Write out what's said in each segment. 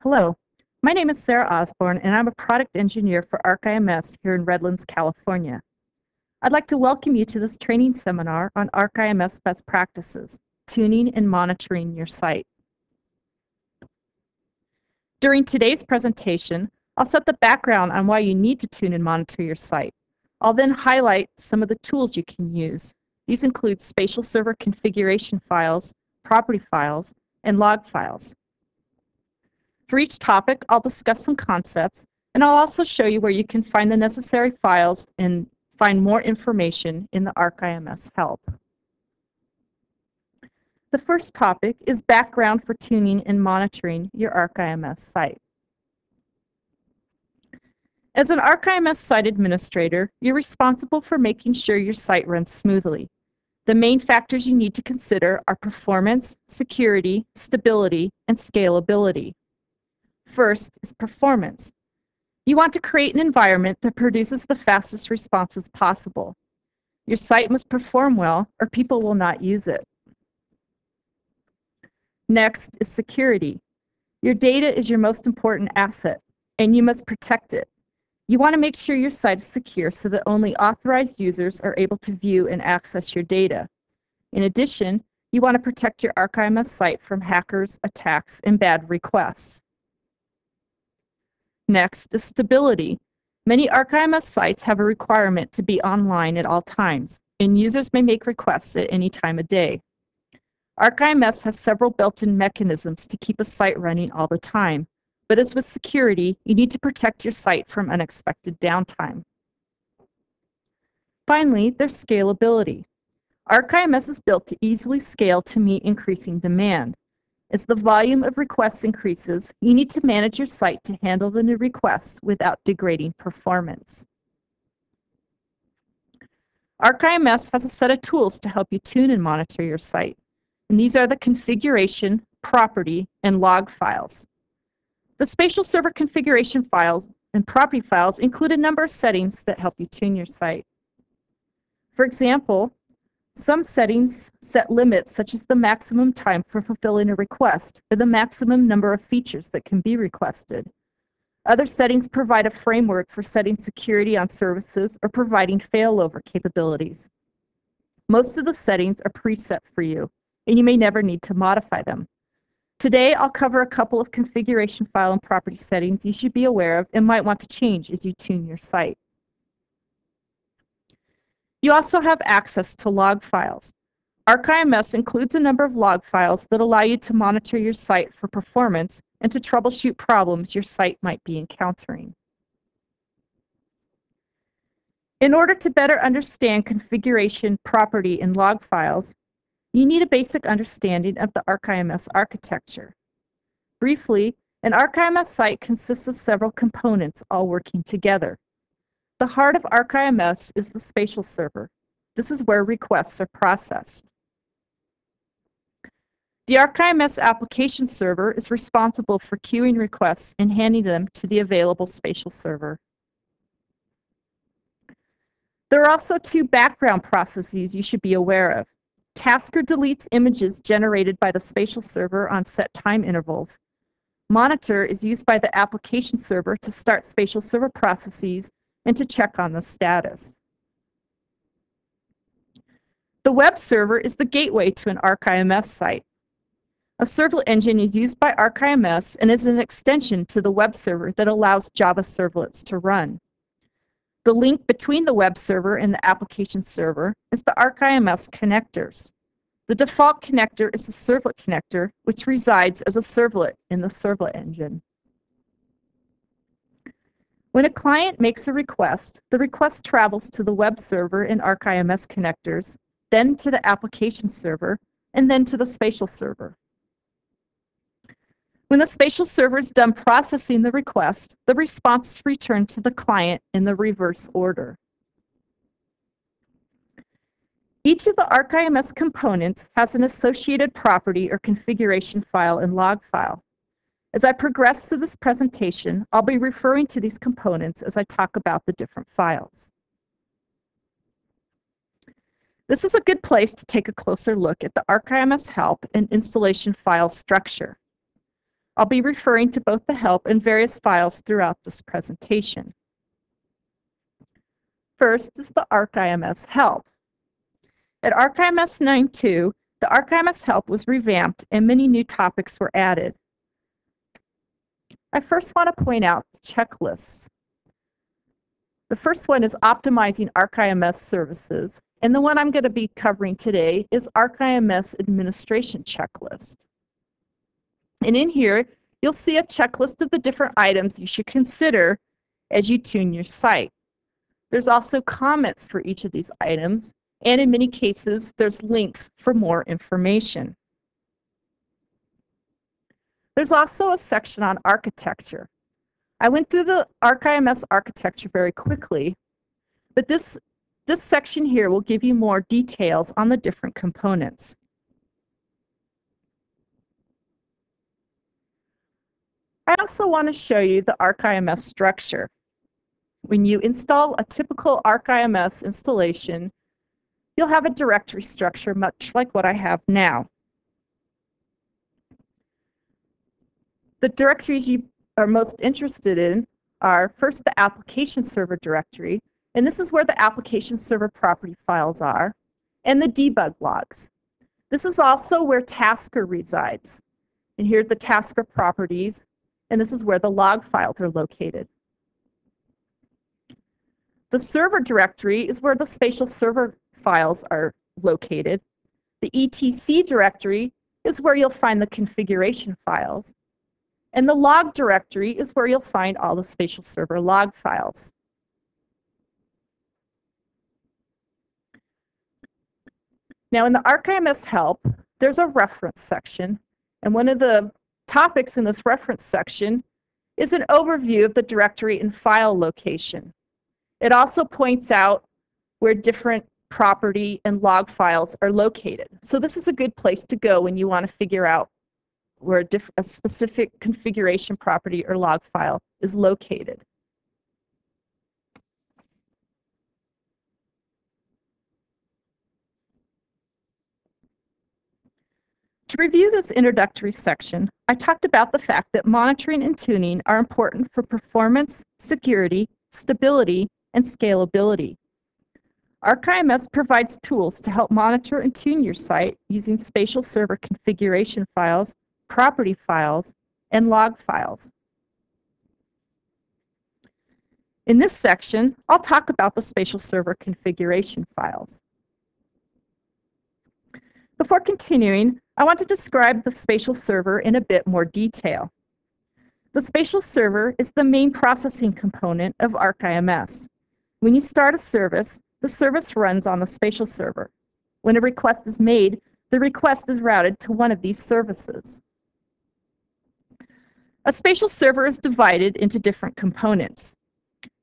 Hello, my name is Sarah Osborne, and I'm a product engineer for ArcIMS here in Redlands, California. I'd like to welcome you to this training seminar on ArcIMS best practices, tuning and monitoring your site. During today's presentation, I'll set the background on why you need to tune and monitor your site. I'll then highlight some of the tools you can use. These include spatial server configuration files, property files, and log files. For each topic, I'll discuss some concepts, and I'll also show you where you can find the necessary files and find more information in the ArcIMS Help. The first topic is background for tuning and monitoring your ArcIMS site. As an ArcIMS site administrator, you're responsible for making sure your site runs smoothly. The main factors you need to consider are performance, security, stability, and scalability. First is performance. You want to create an environment that produces the fastest responses possible. Your site must perform well, or people will not use it. Next is security. Your data is your most important asset, and you must protect it. You want to make sure your site is secure so that only authorized users are able to view and access your data. In addition, you want to protect your ArcIMS site from hackers, attacks, and bad requests. Next is stability. Many ArcIMS sites have a requirement to be online at all times, and users may make requests at any time of day. ArcIMS has several built-in mechanisms to keep a site running all the time, but as with security, you need to protect your site from unexpected downtime. Finally, there's scalability. ArcIMS is built to easily scale to meet increasing demand. As the volume of requests increases, you need to manage your site to handle the new requests without degrading performance. ArcIMS has a set of tools to help you tune and monitor your site, and these are the configuration, property, and log files. The spatial server configuration files and property files include a number of settings that help you tune your site. For example, some settings set limits such as the maximum time for fulfilling a request or the maximum number of features that can be requested. Other settings provide a framework for setting security on services or providing failover capabilities. Most of the settings are preset for you, and you may never need to modify them. Today, I'll cover a couple of configuration file and property settings you should be aware of and might want to change as you tune your site. You also have access to log files. ArcIMS includes a number of log files that allow you to monitor your site for performance and to troubleshoot problems your site might be encountering. In order to better understand configuration, property, and log files, you need a basic understanding of the ArcIMS architecture. Briefly, an ArcIMS site consists of several components all working together. The heart of ArcIMS is the spatial server. This is where requests are processed. The ArcIMS application server is responsible for queuing requests and handing them to the available spatial server. There are also two background processes you should be aware of. Tasker deletes images generated by the spatial server on set time intervals. Monitor is used by the application server to start spatial server processes and to check on the status. The web server is the gateway to an ArcIMS site. A servlet engine is used by ArcIMS and is an extension to the web server that allows Java servlets to run. The link between the web server and the application server is the ArcIMS connectors. The default connector is the servlet connector, which resides as a servlet in the servlet engine. When a client makes a request, the request travels to the web server and ArcIMS connectors, then to the application server, and then to the spatial server. When the spatial server is done processing the request, the response is returned to the client in the reverse order. Each of the ArcIMS components has an associated property or configuration file and log file. As I progress through this presentation, I'll be referring to these components as I talk about the different files. This is a good place to take a closer look at the ArcIMS Help and installation file structure. I'll be referring to both the help and various files throughout this presentation. First is the ArcIMS Help. At ArcIMS 9.2, the ArcIMS Help was revamped and many new topics were added. I first want to point out the checklists. The first one is optimizing ArcIMS services, and the one I'm going to be covering today is ArcIMS Administration Checklist. And in here, you'll see a checklist of the different items you should consider as you tune your site. There's also comments for each of these items, and in many cases, there's links for more information. There's also a section on architecture. I went through the ArcIMS architecture very quickly, but this section here will give you more details on the different components. I also want to show you the ArcIMS structure. When you install a typical ArcIMS installation, you'll have a directory structure much like what I have now. The directories you are most interested in are first the application server directory, and this is where the application server property files are, and the debug logs. This is also where Tasker resides. And here are the Tasker properties, and this is where the log files are located. The server directory is where the spatial server files are located. The etc directory is where you'll find the configuration files. And the log directory is where you'll find all the spatial server log files. Now in the ArcIMS Help, there's a reference section, and one of the topics in this reference section is an overview of the directory and file location. It also points out where different property and log files are located. So this is a good place to go when you want to figure out where a specific configuration property or log file is located. To review this introductory section, I talked about the fact that monitoring and tuning are important for performance, security, stability, and scalability. ArcIMS provides tools to help monitor and tune your site using spatial server configuration files, property files, and log files. In this section, I'll talk about the spatial server configuration files. Before continuing, I want to describe the spatial server in a bit more detail. The spatial server is the main processing component of ArcIMS. When you start a service, the service runs on the spatial server. When a request is made, the request is routed to one of these services. A spatial server is divided into different components.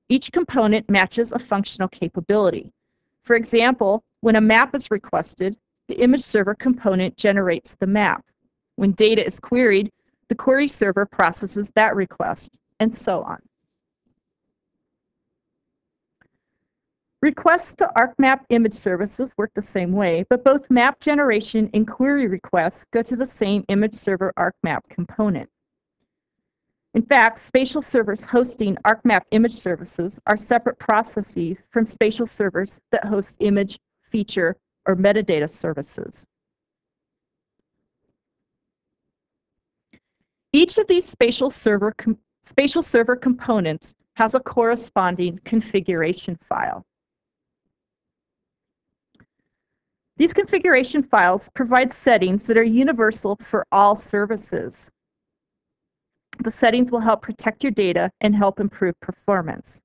Each component matches a functional capability. For example, when a map is requested, the image server component generates the map. When data is queried, the query server processes that request, and so on. Requests to ArcMap image services work the same way, but both map generation and query requests go to the same image server ArcMap component. In fact, spatial servers hosting ArcMap image services are separate processes from spatial servers that host image, feature, or metadata services. Each of these spatial server components has a corresponding configuration file. These configuration files provide settings that are universal for all services. The settings will help protect your data and help improve performance.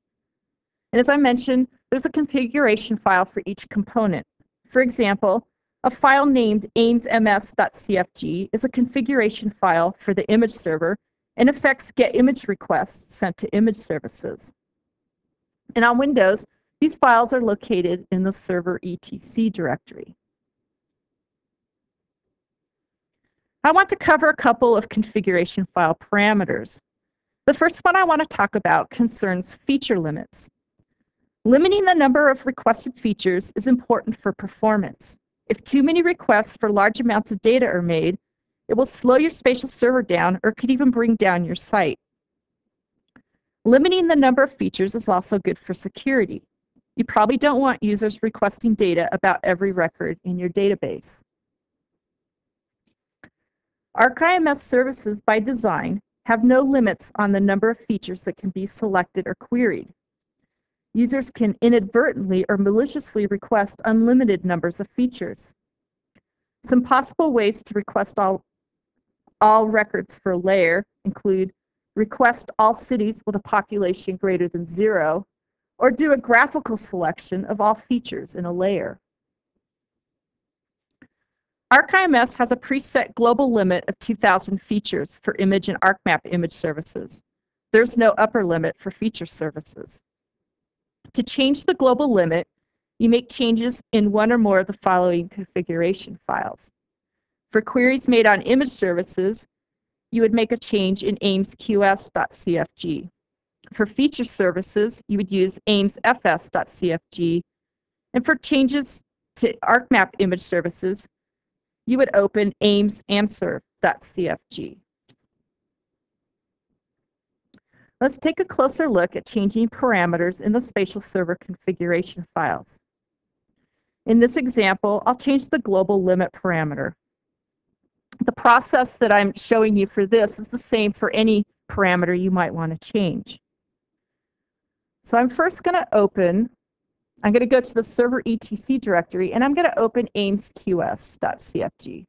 And as I mentioned, there's a configuration file for each component. For example, a file named AIMSms.cfg is a configuration file for the image server and affects get image requests sent to image services. And on Windows, these files are located in the server etc directory. I want to cover a couple of configuration file parameters. The first one I want to talk about concerns feature limits. Limiting the number of requested features is important for performance. If too many requests for large amounts of data are made, It will slow your spatial server down or could even bring down your site. Limiting the number of features is also good for security. You probably don't want users requesting data about every record in your database. ArcIMS services by design have no limits on the number of features that can be selected or queried. Users can inadvertently or maliciously request unlimited numbers of features. Some possible ways to request all records for a layer include request all cities with a population greater than 0, or do a graphical selection of all features in a layer. ArcIMS has a preset global limit of 2,000 features for image and ArcMap image services. There's no upper limit for feature services. To change the global limit, you make changes in one or more of the following configuration files. For queries made on image services, you would make a change in AIMSQS.cfg. For feature services, you would use AIMSFS.cfg. And for changes to ArcMap image services, you would open AIMSAmserv.cfg. Let's take a closer look at changing parameters in the spatial server configuration files. In this example, I'll change the global limit parameter. The process that I'm showing you for this is the same for any parameter you might want to change. So I'm first going to go to the server etc directory, and I'm going to open AIMSQS.cfg.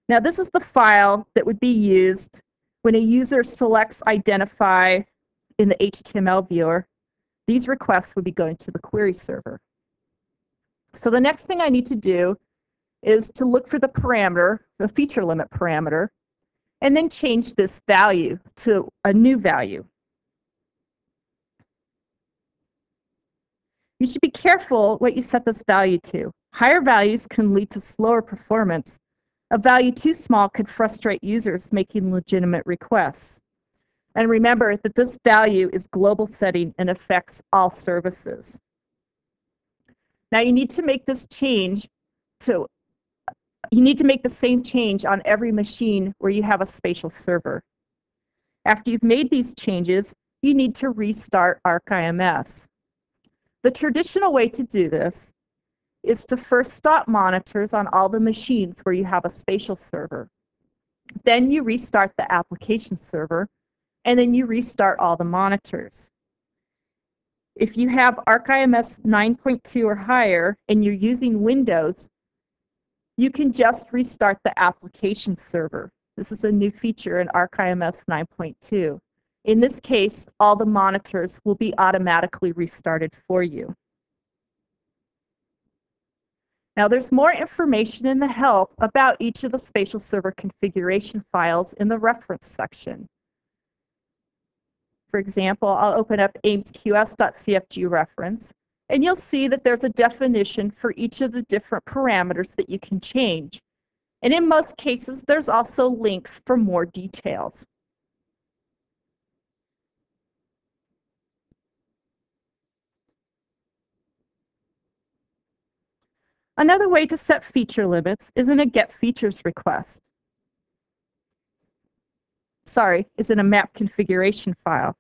Now, this is the file that would be used when a user selects identify in the HTML viewer. These requests would be going to the query server. So the next thing I need to do is to look for the parameter, the feature limit parameter, and then change this value to a new value. You should be careful what you set this value to. Higher values can lead to slower performance. A value too small could frustrate users making legitimate requests. And remember that this value is global setting and affects all services. Now you need to make this change to You need to make the same change on every machine where you have a spatial server. After you've made these changes, you need to restart ArcIMS. The traditional way to do this is to first stop monitors on all the machines where you have a spatial server. Then you restart the application server, and then you restart all the monitors. If you have ArcIMS 9.2 or higher and you're using Windows, you can just restart the application server. This is a new feature in ArcIMS 9.2. In this case, all the monitors will be automatically restarted for you. Now, there's more information in the help about each of the spatial server configuration files in the reference section. For example, I'll open up AIMSQS.cfg reference, and you'll see that there's a definition for each of the different parameters that you can change. And in most cases, there's also links for more details. Another way to set feature limits is in a get features request. Is in a map configuration file.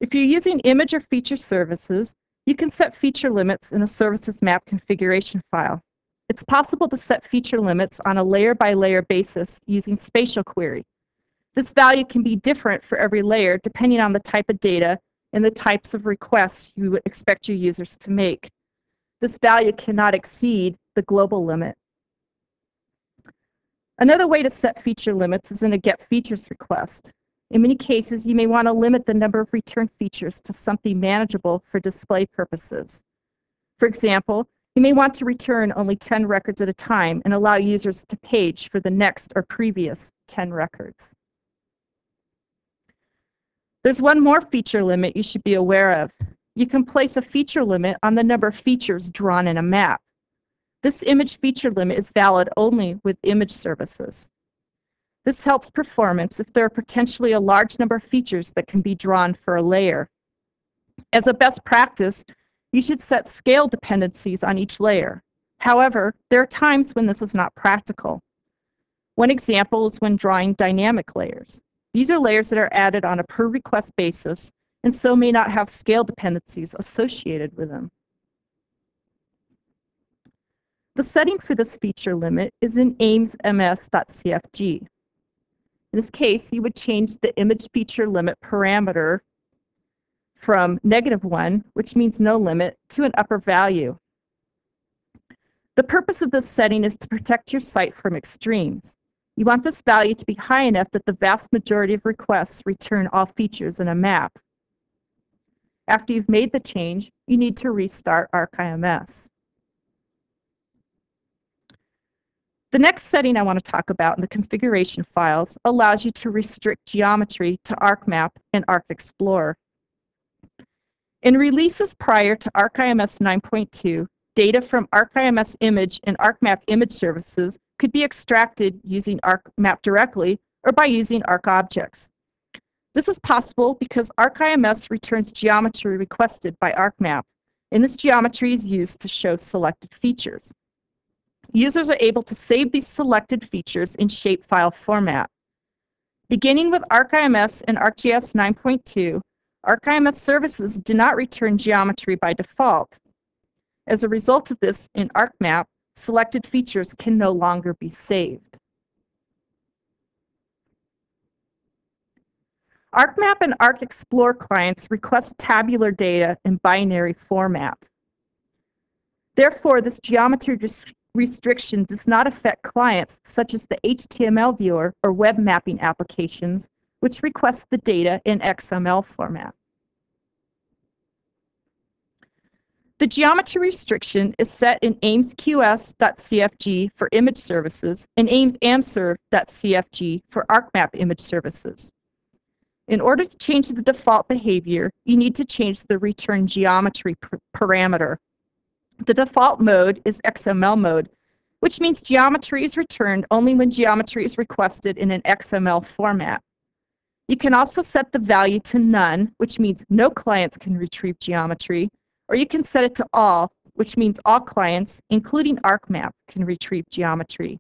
If you're using image or feature services, you can set feature limits in a services map configuration file. It's possible to set feature limits on a layer-by-layer basis using Spatial query. This value can be different for every layer depending on the type of data and the types of requests you would expect your users to make. This value cannot exceed the global limit. Another way to set feature limits is in a get features request. In many cases, you may want to limit the number of return features to something manageable for display purposes. For example, you may want to return only 10 records at a time and allow users to page for the next or previous 10 records. There's one more feature limit you should be aware of. You can place a feature limit on the number of features drawn in a map. This image feature limit is valid only with image services. This helps performance if there are potentially a large number of features that can be drawn for a layer. As a best practice, you should set scale dependencies on each layer. However, there are times when this is not practical. One example is when drawing dynamic layers. These are layers that are added on a per request basis and so may not have scale dependencies associated with them. The setting for this feature limit is in ArcIMS.cfg. In this case, you would change the image feature limit parameter from -1, which means no limit, to an upper value. The purpose of this setting is to protect your site from extremes. You want this value to be high enough that the vast majority of requests return all features in a map. After you've made the change, you need to restart ArcIMS. The next setting I want to talk about in the configuration files allows you to restrict geometry to ArcMap and ArcExplorer. In releases prior to ArcIMS 9.2, data from ArcIMS image and ArcMap image services could be extracted using ArcMap directly or by using ArcObjects. This is possible because ArcIMS returns geometry requested by ArcMap, and this geometry is used to show selected features. Users are able to save these selected features in shapefile format. Beginning with ArcIMS and ArcGIS 9.2, ArcIMS services do not return geometry by default. As a result of this, in ArcMap, selected features can no longer be saved. ArcMap and ArcExplorer clients request tabular data in binary format. Therefore, this geometry restriction does not affect clients such as the HTML viewer or web mapping applications, which request the data in XML format. The geometry restriction is set in ArcIMS.cfg for image services and ArcIMS.cfg for ArcMap image services. In order to change the default behavior, you need to change the return geometry parameter. The default mode is XML mode, which means geometry is returned only when geometry is requested in an XML format. You can also set the value to none, which means no clients can retrieve geometry, or you can set it to all, which means all clients, including ArcMap, can retrieve geometry.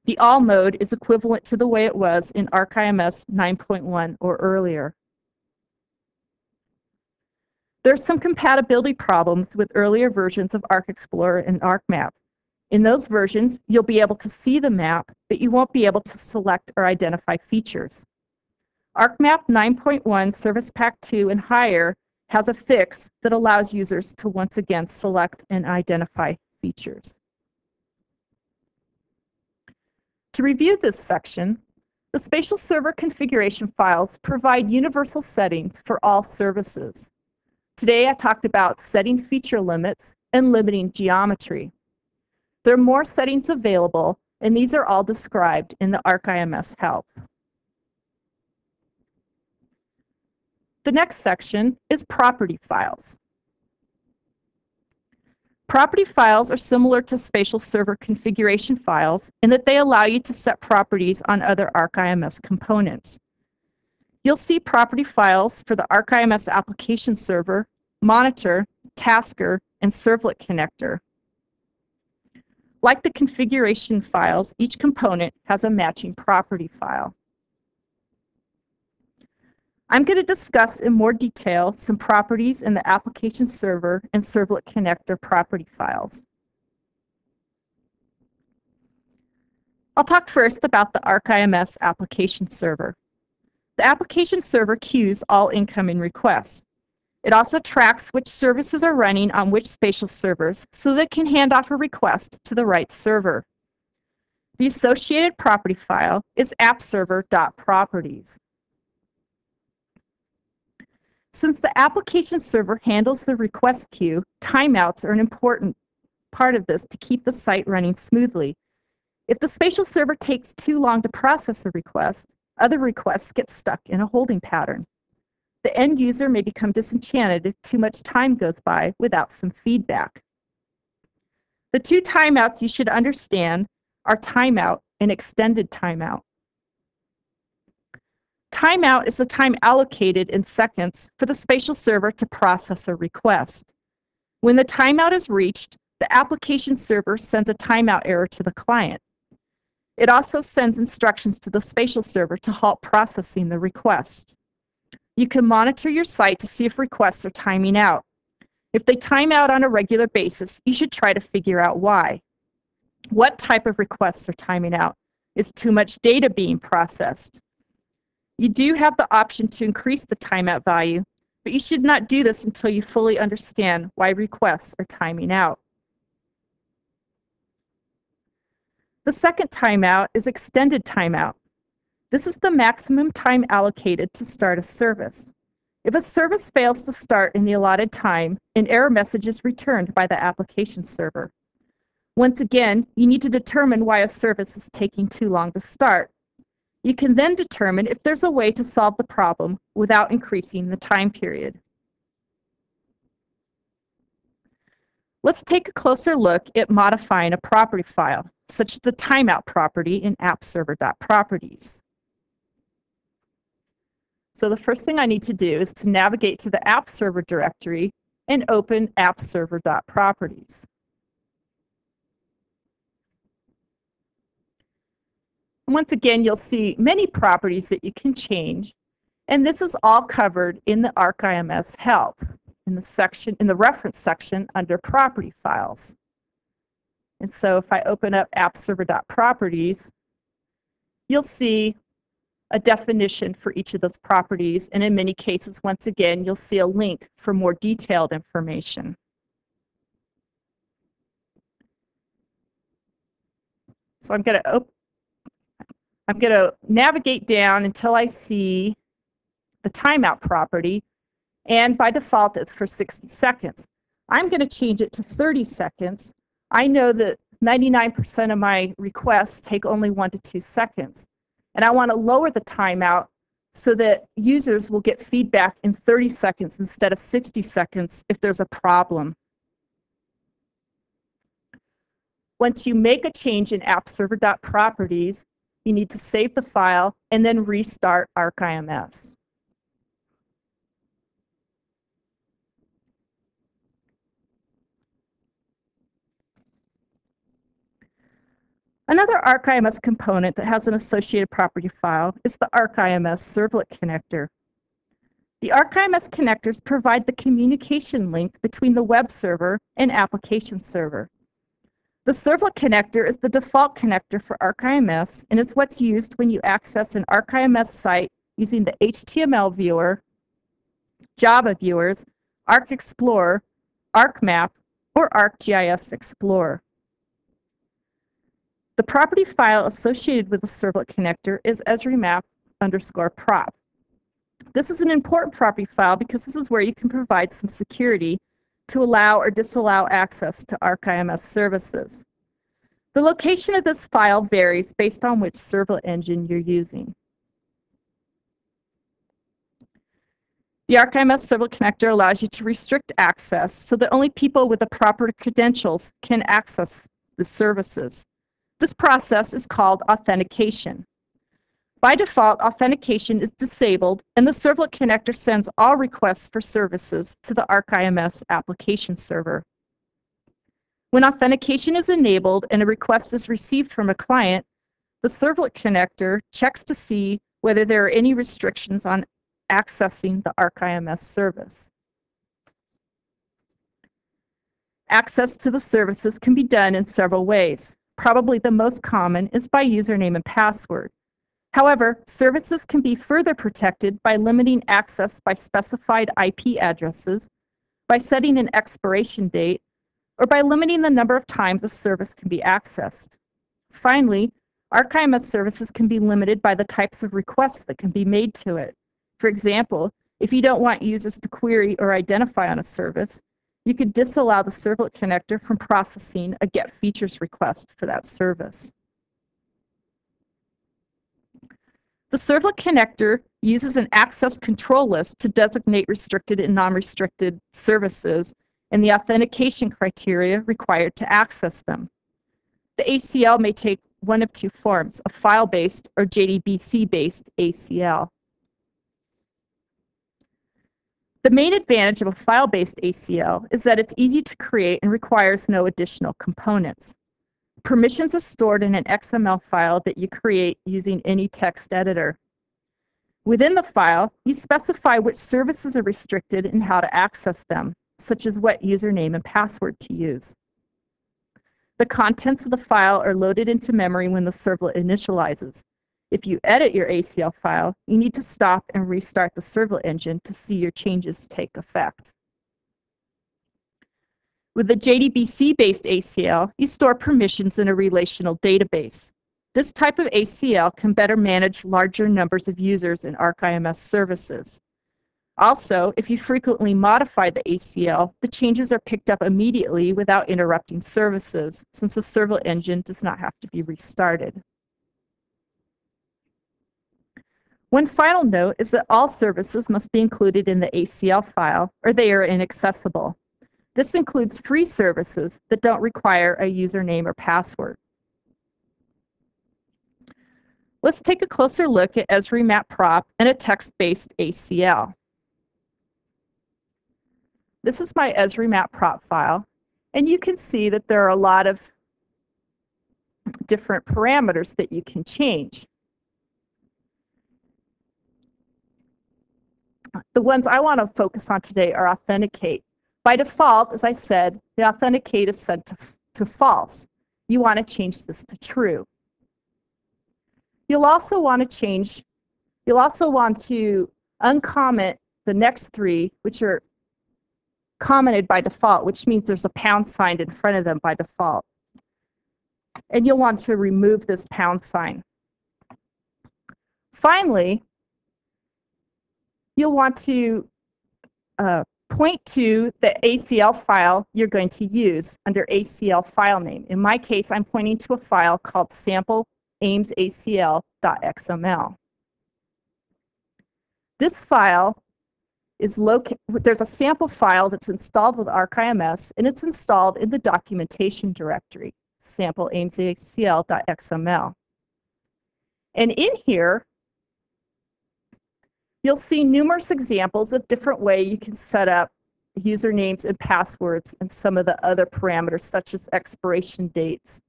The all mode is equivalent to the way it was in ArcIMS 9.1 or earlier. There are some compatibility problems with earlier versions of ArcExplorer and ArcMap. In those versions, you'll be able to see the map, but you won't be able to select or identify features. ArcMap 9.1 Service Pack 2 and higher has a fix that allows users to once again select and identify features. To review this section, the Spatial Server configuration files provide universal settings for all services. Today I talked about setting feature limits and limiting geometry. There are more settings available, and these are all described in the ArcIMS Help. The next section is property files. Property files are similar to Spatial Server configuration files in that they allow you to set properties on other ArcIMS components. You'll see property files for the ArcIMS application server, monitor, tasker, and servlet connector. Like the configuration files, each component has a matching property file. I'm going to discuss in more detail some properties in the application server and servlet connector property files. I'll talk first about the ArcIMS application server. The application server queues all incoming requests. It also tracks which services are running on which spatial servers so that it can hand off a request to the right server. The associated property file is appserver.properties. Since the application server handles the request queue, timeouts are an important part of this to keep the site running smoothly. If the spatial server takes too long to process a request, other requests get stuck in a holding pattern. The end user may become disenchanted if too much time goes by without some feedback. The two timeouts you should understand are timeout and extended timeout. Timeout is the time allocated in seconds for the spatial server to process a request. When the timeout is reached, the application server sends a timeout error to the client. It also sends instructions to the spatial server to halt processing the request. You can monitor your site to see if requests are timing out. If they time out on a regular basis, you should try to figure out why. What type of requests are timing out? Is too much data being processed? You do have the option to increase the timeout value, but you should not do this until you fully understand why requests are timing out. The second timeout is extended timeout. This is the maximum time allocated to start a service. If a service fails to start in the allotted time, an error message is returned by the application server. Once again, you need to determine why a service is taking too long to start. You can then determine if there's a way to solve the problem without increasing the time period. Let's take a closer look at modifying a property file, such as the timeout property in appserver.properties. So the first thing I need to do is to navigate to the app server directory and open appserver.properties. Once again, you'll see many properties that you can change, and this is all covered in the ArcIMS Help in the reference section under Property Files. And so if I open up appserver.properties, you'll see a definition for each of those properties, and in many cases, once again, you'll see a link for more detailed information. So I'm going to navigate down until I see the timeout property, and by default, it's for 60 seconds. I'm going to change it to 30 seconds. I know that 99% of my requests take only 1 to 2 seconds. And I want to lower the timeout so that users will get feedback in 30 seconds instead of 60 seconds if there's a problem. Once you make a change in appserver.properties, you need to save the file and then restart ArcIMS. Another ArcIMS component that has an associated property file is the ArcIMS servlet connector. The ArcIMS connectors provide the communication link between the web server and application server. The servlet connector is the default connector for ArcIMS, and it's what's used when you access an ArcIMS site using the HTML viewer, Java viewers, ArcExplorer, ArcMap, or ArcGIS Explorer. The property file associated with the servlet connector is as remap_prop. This is an important property file because this is where you can provide some security to allow or disallow access to ArcIMS services. The location of this file varies based on which servlet engine you're using. The ArcIMS servlet connector allows you to restrict access so that only people with the proper credentials can access the services. This process is called authentication. By default, authentication is disabled, and the servlet connector sends all requests for services to the ArcIMS application server. When authentication is enabled and a request is received from a client, the servlet connector checks to see whether there are any restrictions on accessing the ArcIMS service. Access to the services can be done in several ways. Probably the most common is by username and password. However, services can be further protected by limiting access by specified IP addresses, by setting an expiration date, or by limiting the number of times a service can be accessed. Finally, ArcIMS services can be limited by the types of requests that can be made to it. For example, if you don't want users to query or identify on a service, you could disallow the servlet connector from processing a get features request for that service. The servlet connector uses an access control list to designate restricted and non-restricted services and the authentication criteria required to access them. The ACL may take one of two forms, a file-based or JDBC-based ACL. The main advantage of a file-based ACL is that it's easy to create and requires no additional components. Permissions are stored in an XML file that you create using any text editor. Within the file, you specify which services are restricted and how to access them, such as what username and password to use. The contents of the file are loaded into memory when the servlet initializes. If you edit your ACL file, you need to stop and restart the servlet engine to see your changes take effect. With the JDBC-based ACL, you store permissions in a relational database. This type of ACL can better manage larger numbers of users in ArcIMS services. Also, if you frequently modify the ACL, the changes are picked up immediately without interrupting services, since the servlet engine does not have to be restarted. One final note is that all services must be included in the ACL file, or they are inaccessible. This includes free services that don't require a username or password. Let's take a closer look at Remap Prop and a text-based ACL. This is my Remap Prop file, and you can see that there are a lot of different parameters that you can change. The ones I want to focus on today are authenticate. By default, as I said, the authenticate is set to false. You want to change this to true. You'll also want to uncomment the next three, which are commented by default, which means there's a pound sign in front of them by default. And you'll want to remove this pound sign. Finally, you'll want to point to the ACL file you're going to use under ACL file name. In my case, I'm pointing to a file called sampleaimsacl.xml. This file is there's a sample file that's installed with ArcIMS, and it's installed in the documentation directory, sampleaimsacl.xml. And in here, you'll see numerous examples of different ways you can set up usernames and passwords and some of the other parameters, such as expiration dates.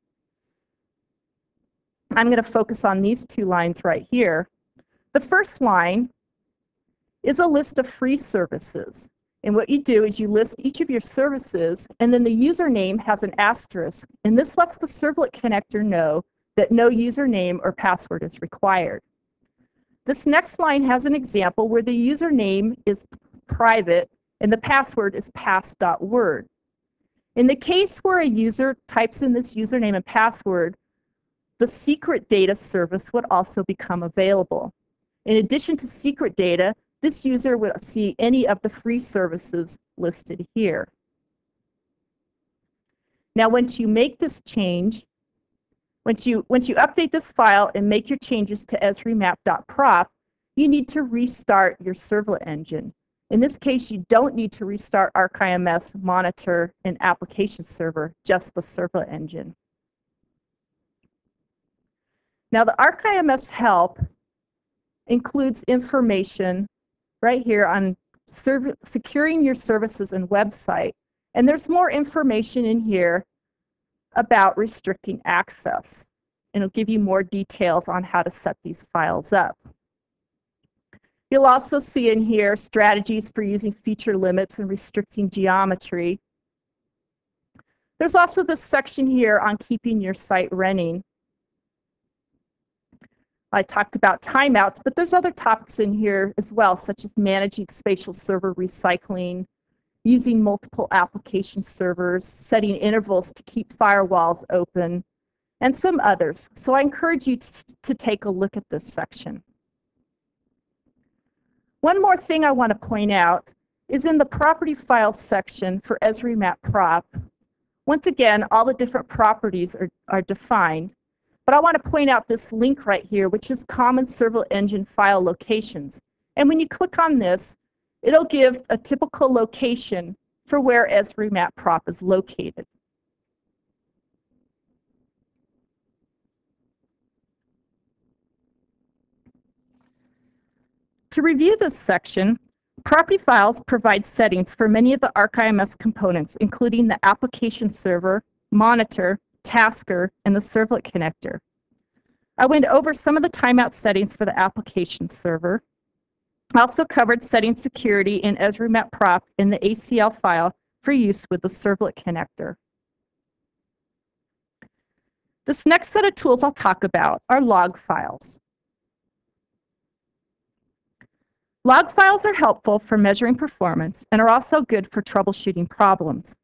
I'm going to focus on these two lines right here. The first line is a list of free services. And what you do is you list each of your services, and then the username has an asterisk. And this lets the servlet connector know that no username or password is required. This next line has an example where the username is private and the password is pass.word. In the case where a user types in this username and password, the secret data service would also become available. In addition to secret data, this user will see any of the free services listed here. Now, once you make this change, once you update this file and make your changes to remap.prop, you need to restart your servlet engine. In this case, you don't need to restart ArcIMS, Monitor, and Application Server, just the servlet engine. Now, the ArcIMS Help includes information right here on securing your services and website. And there's more information in here about restricting access. And it'll give you more details on how to set these files up. You'll also see in here strategies for using feature limits and restricting geometry. There's also this section here on keeping your site running. I talked about timeouts, but there's other topics in here as well, such as managing spatial server recycling, using multiple application servers, setting intervals to keep firewalls open, and some others. So I encourage you to take a look at this section. One more thing I want to point out is in the property files section for Remap Prop. Once again, all the different properties are defined, but I want to point out this link right here, which is Common Servlet Engine File Locations. And when you click on this, it'll give a typical location for where Remap Prop is located. To review this section, Property files provide settings for many of the ArcIMS components, including the application server, monitor, tasker, and the servlet connector. I went over some of the timeout settings for the application server. I also covered setting security in Remap Prop in the ACL file for use with the servlet connector. This next set of tools I'll talk about are log files. Log files are helpful for measuring performance and are also good for troubleshooting problems.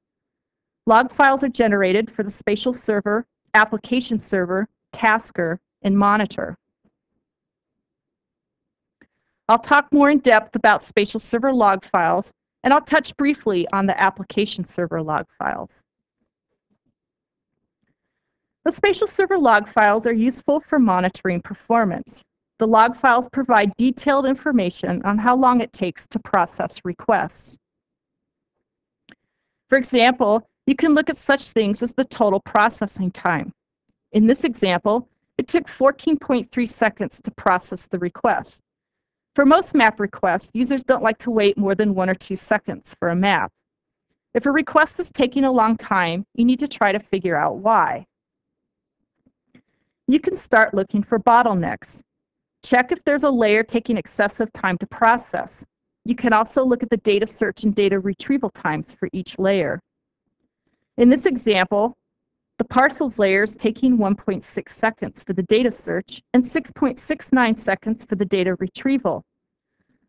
Log files are generated for the spatial server, application server, tasker, and monitor. I'll talk more in depth about spatial server log files, and I'll touch briefly on the application server log files. The spatial server log files are useful for monitoring performance. The log files provide detailed information on how long it takes to process requests. For example, you can look at such things as the total processing time. In this example, it took 14.3 seconds to process the request. For most map requests, users don't like to wait more than 1 or 2 seconds for a map. If a request is taking a long time, you need to try to figure out why. You can start looking for bottlenecks. Check if there's a layer taking excessive time to process. You can also look at the data search and data retrieval times for each layer. In this example, the parcels layer is taking 1.6 seconds for the data search and 6.69 seconds for the data retrieval.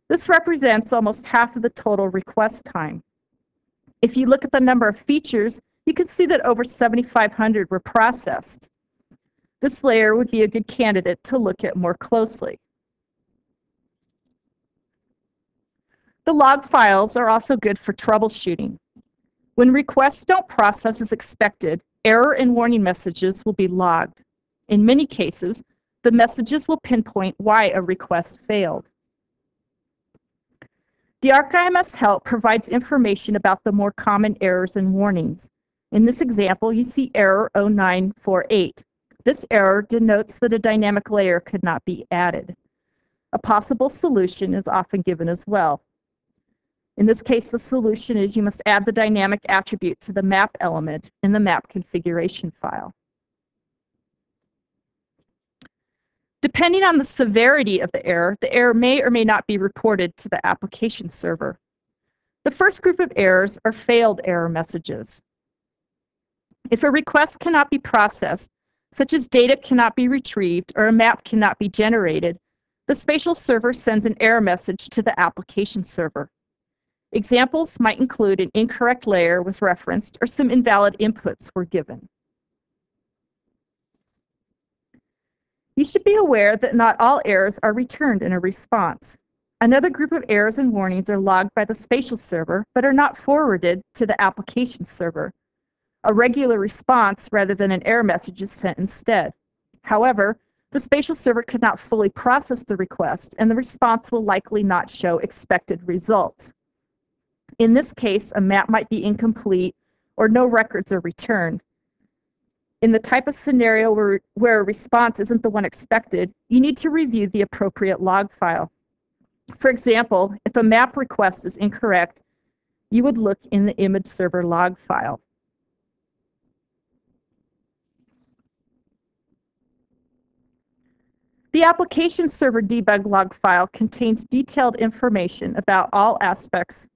This represents almost half of the total request time. If you look at the number of features, you can see that over 7,500 were processed. This layer would be a good candidate to look at more closely. The log files are also good for troubleshooting. When requests don't process as expected, error and warning messages will be logged. In many cases, the messages will pinpoint why a request failed. The ArcIMS Help provides information about the more common errors and warnings. In this example, you see error 0948. This error denotes that a dynamic layer could not be added. A possible solution is often given as well. In this case, the solution is you must add the dynamic attribute to the map element in the map configuration file. Depending on the severity of the error may or may not be reported to the application server. The first group of errors are failed error messages. If a request cannot be processed, such as data cannot be retrieved or a map cannot be generated, the spatial server sends an error message to the application server. Examples might include an incorrect layer was referenced or some invalid inputs were given. You should be aware that not all errors are returned in a response. Another group of errors and warnings are logged by the spatial server but are not forwarded to the application server. A regular response rather than an error message is sent instead. However, the spatial server could not fully process the request and the response will likely not show expected results. In this case, a map might be incomplete or no records are returned. In the type of scenario where a response isn't the one expected, you need to review the appropriate log file. For example, if a map request is incorrect, you would look in the image server log file. The application server debug log file contains detailed information about all aspects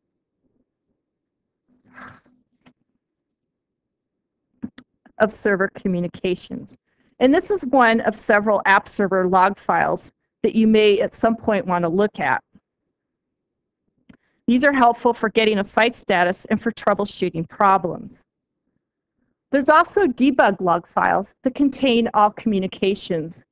of server communications. And this is one of several app server log files that you may at some point want to look at. These are helpful for getting a site status and for troubleshooting problems. There's also debug log files that contain all communications.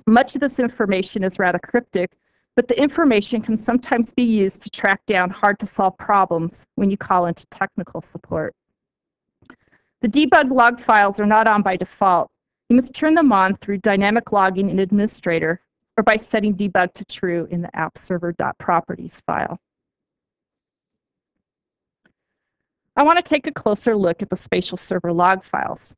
Much of this information is rather cryptic, but the information can sometimes be used to track down hard-to-solve problems when you call into technical support. The debug log files are not on by default. You must turn them on through dynamic logging in Administrator or by setting debug to true in the appserver.properties file. I want to take a closer look at the spatial server log files.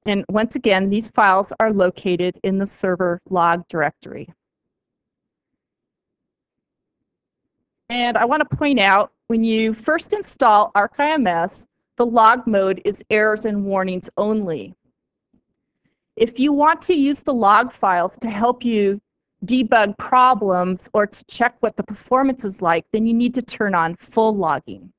And once again, these files are located in the server log directory. And I want to point out, when you first install ArcIMS, the log mode is errors and warnings only. If you want to use the log files to help you debug problems or to check what the performance is like, then you need to turn on full logging.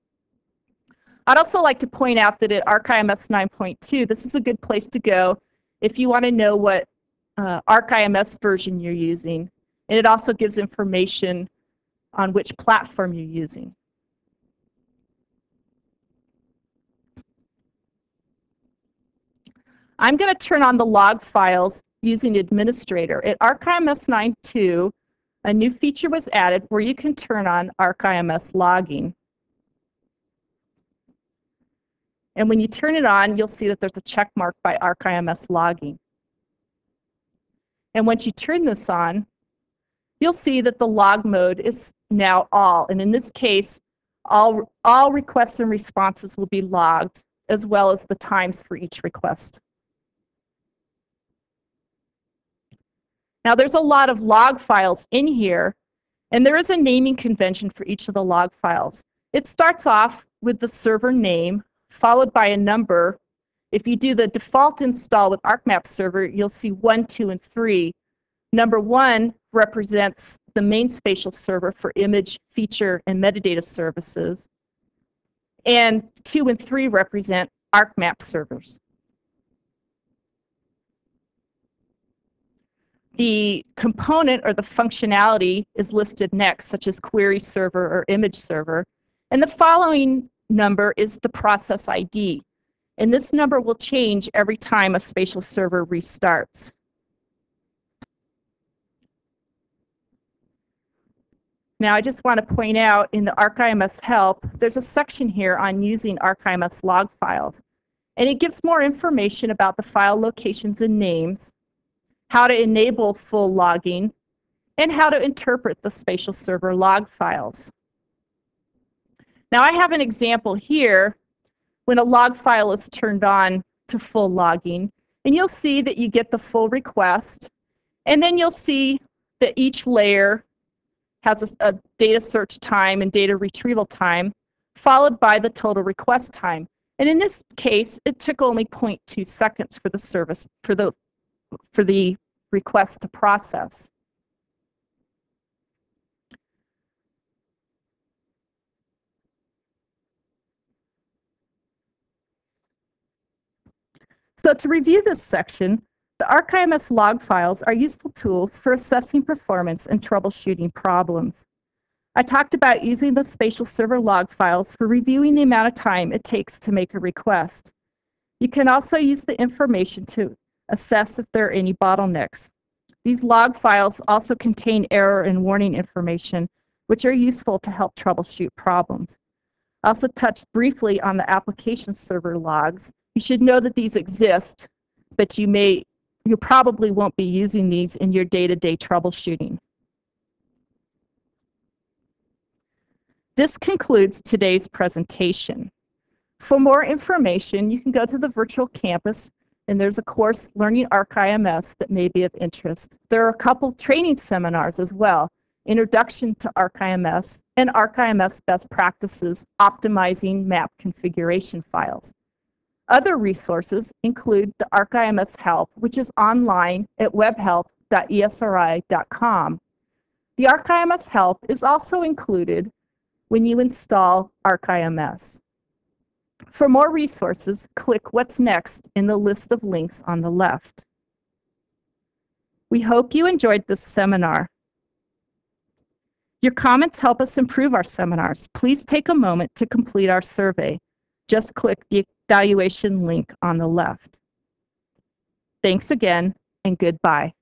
I'd also like to point out that at ArcIMS 9.2, this is a good place to go if you want to know what ArcIMS version you're using. And it also gives information on which platform you're using. I'm going to turn on the log files using Administrator. At ArcIMS 9.2, a new feature was added where you can turn on ArcIMS logging. And when you turn it on, you'll see that there's a check mark by ArcIMS logging. And once you turn this on, you'll see that the log mode is now all. And in this case, all requests and responses will be logged, as well as the times for each request. Now, there's a lot of log files in here, and there is a naming convention for each of the log files. It starts off with the server name, followed by a number. If you do the default install with ArcMap Server, you'll see 1, 2, and 3. Number 1 represents the main spatial server for image, feature, and metadata services. And 2 and 3 represent ArcMap servers. The component or the functionality is listed next, such as query server or image server. And the following number is the process ID. And this number will change every time a spatial server restarts. Now, I just want to point out in the ArcIMS Help, there's a section here on using ArcIMS log files. And it gives more information about the file locations and names, how to enable full logging, and how to interpret the spatial server log files. Now, I have an example here when a log file is turned on to full logging, and you'll see that you get the full request, and then you'll see that each layer has a data search time and data retrieval time, followed by the total request time. And in this case, it took only 0.2 seconds for the service, for the request to process. So to review this section, the ArcIMS log files are useful tools for assessing performance and troubleshooting problems. I talked about using the spatial server log files for reviewing the amount of time it takes to make a request. You can also use the information to assess if there are any bottlenecks. These log files also contain error and warning information, which are useful to help troubleshoot problems. I also touched briefly on the application server logs. You should know that these exist, but you probably won't be using these in your day-to-day troubleshooting. This concludes today's presentation. For more information, you can go to the virtual campus, and there's a course, Learning ArcIMS, that may be of interest. There are a couple training seminars as well, Introduction to ArcIMS and ArcIMS Best Practices, Optimizing Map Configuration Files. Other resources include the ArcIMS Help, which is online at webhelp.esri.com. The ArcIMS Help is also included when you install ArcIMS. For more resources, click What's Next in the list of links on the left. We hope you enjoyed this seminar. Your comments help us improve our seminars. Please take a moment to complete our survey. Just click the evaluation link on the left. Thanks again, and goodbye.